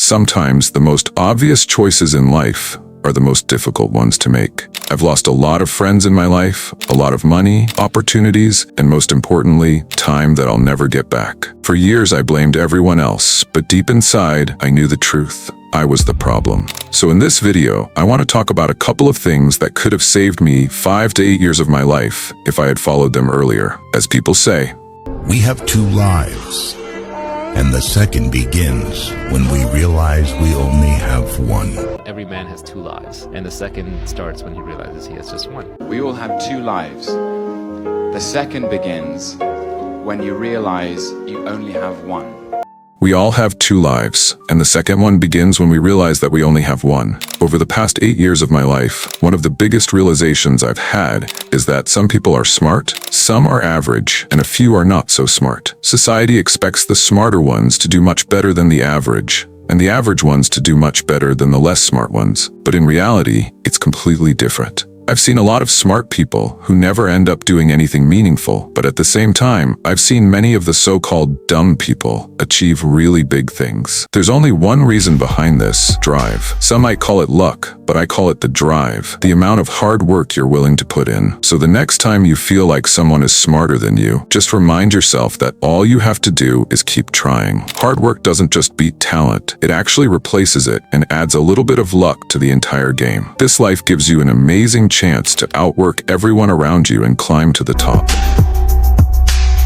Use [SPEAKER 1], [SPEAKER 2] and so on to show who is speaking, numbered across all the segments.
[SPEAKER 1] Sometimes the most obvious choices in life are the most difficult ones to make. I've lost a lot of friends in my life, a lot of money, opportunities, and most importantly, time that I'll never get back. For years I blamed everyone else, but deep inside, I knew the truth. I was the problem. So in this video, I want to talk about a couple of things that could have saved me 5 to 8 years of my life if I had followed them earlier. As people say,
[SPEAKER 2] we have two lives, and the second begins when we realize we only have one.
[SPEAKER 3] Every man has two lives, and the second starts when he realizes he has just one.
[SPEAKER 4] We all have two lives. The second begins when you realize you only have one.
[SPEAKER 1] we all have two lives, and the second one begins when we realize that we only have one. Over the past 8 years of my life, one of the biggest realizations I've had is that some people are smart, some are average, and a few are not so smart. Society expects the smarter ones to do much better than the average, and the average ones to do much better than the less smart ones. But in reality, it's completely different. I've seen a lot of smart people who never end up doing anything meaningful, but at the same time, I've seen many of the so-called dumb people achieve really big things. There's only one reason behind this: drive. Some might call it luck, but I call it the drive, the amount of hard work you're willing to put in. So the next time you feel like someone is smarter than you, just remind yourself that all you have to do is keep trying. Hard work doesn't just beat talent, it actually replaces it and adds a little bit of luck to the entire game. This life gives you an amazing chance to outwork everyone around you and climb to the top.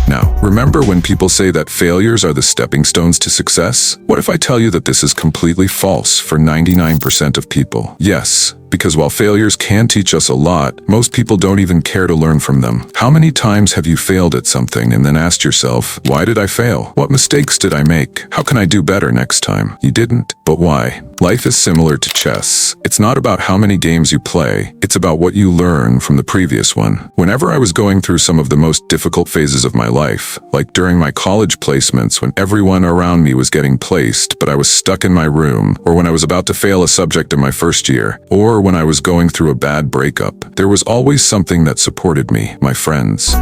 [SPEAKER 1] Now, remember when people say that failures are the stepping stones to success? What if I tell you that this is completely false for 99% of people? Yes, because while failures can teach us a lot, most people don't even care to learn from them. How many times have you failed at something and then asked yourself, why did I fail? What mistakes did I make? How can I do better next time? You didn't, but why? Life is similar to chess. It's not about how many games you play, it's about what you learn from the previous one. Whenever I was going through some of the most difficult phases of my life, like during my college placements when everyone around me was getting placed but I was stuck in my room, or when I was about to fail a subject in my first year, or when I was going through a bad breakup, there was always something that supported me: my friends.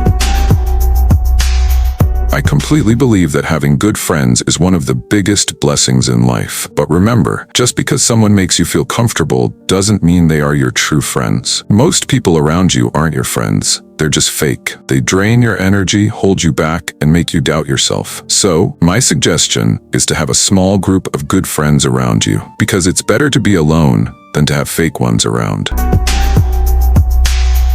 [SPEAKER 1] I completely believe that having good friends is one of the biggest blessings in life. But remember, just because someone makes you feel comfortable doesn't mean they are your true friends. Most people around you aren't your friends. They're just fake. They drain your energy, hold you back, and make you doubt yourself. So, my suggestion is to have a small group of good friends around you, because it's better to be alone than to have fake ones around.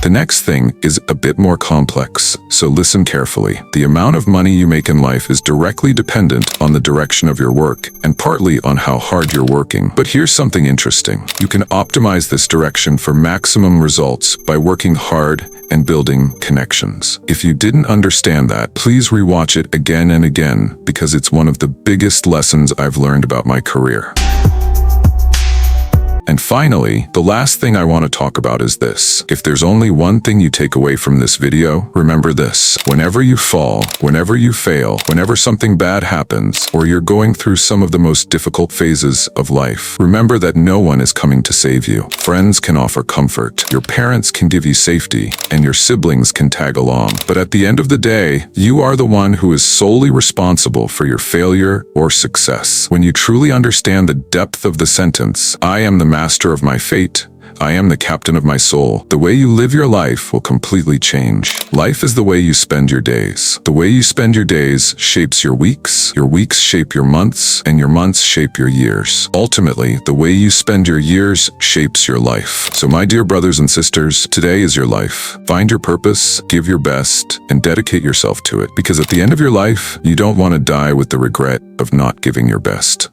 [SPEAKER 1] The next thing is a bit more complex, so listen carefully. The amount of money you make in life is directly dependent on the direction of your work and partly on how hard you're working. But here's something interesting. You can optimize this direction for maximum results by working hard and building connections. If you didn't understand that, please rewatch it again and again, because it's one of the biggest lessons I've learned about my career. And finally, the last thing I want to talk about is this. If there's only one thing you take away from this video, remember this: whenever you fall, whenever you fail, whenever something bad happens, or you're going through some of the most difficult phases of life, remember that no one is coming to save you. Friends can offer comfort, your parents can give you safety, and your siblings can tag along. But at the end of the day, you are the one who is solely responsible for your failure or success. When you truly understand the depth of the sentence, I am the master of my fate, I am the captain of my soul, the way you live your life will completely change. Life is the way you spend your days. The way you spend your days shapes your weeks shape your months, and your months shape your years. Ultimately, the way you spend your years shapes your life. So my dear brothers and sisters, today is your life. Find your purpose, give your best, and dedicate yourself to it, because at the end of your life, you don't want to die with the regret of not giving your best.